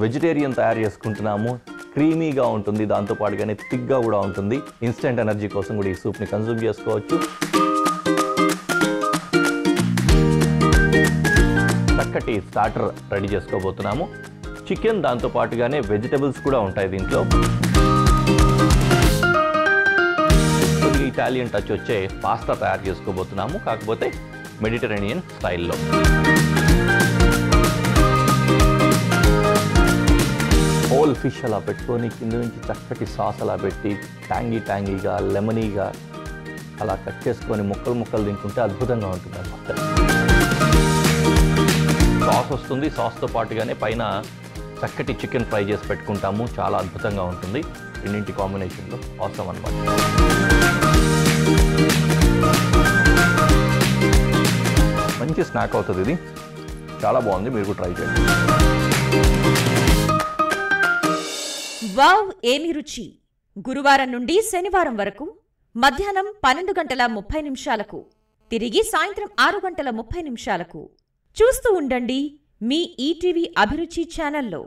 Vegetarian తయారు చేసుకుంటున్నాము. క్రీమీగా ఉంటుంది, దాంతో పాటుగానే థిక్గా కూడా ఉంటుంది. ఇన్స్టెంట్ ఎనర్జీ కోసం కూడా ఈ సూప్ని కన్జ్యూమ్ చేసుకోవచ్చు. చక్కటి స్టార్టర్ రెడీ చేసుకోబోతున్నాము. చికెన్ దాంతో పాటుగానే వెజిటబుల్స్ కూడా ఉంటాయి దీంట్లో. కొద్దిగా ఇటాలియన్ టచ్ వచ్చే పాస్తా తయారు చేసుకోబోతున్నాము, కాకపోతే మెడిటరేనియన్ స్టైల్లో. హోల్ ఫిష్ అలా పెట్టుకొని కింద నుంచి చక్కటి సాస్ అలా పెట్టి ట్యాంగీగా లెమనీగా అలా కట్ చేసుకొని ముక్కలు తింటుంటే అద్భుతంగా ఉంటుంది అన్నమాట. సాస్ వస్తుంది, సాస్తో పాటుగానే పైన చక్కటి చికెన్ ఫ్రై చేసి పెట్టుకుంటాము. చాలా అద్భుతంగా ఉంటుంది. రెండింటి కాంబినేషన్లో అవసరం అన్నమాట. మంచి స్నాక్ అవుతుంది ఇది, చాలా బాగుంది. మీరు కూడా ట్రై చేయండి. వావ్ ఏమి రుచి! గురువారం నుండి శనివారం వరకు మధ్యాహ్నం 12:30 తిరిగి సాయంత్రం 6:30 చూస్తూ ఉండండి మీ ఈటీవీ అభిరుచి ఛానల్లో.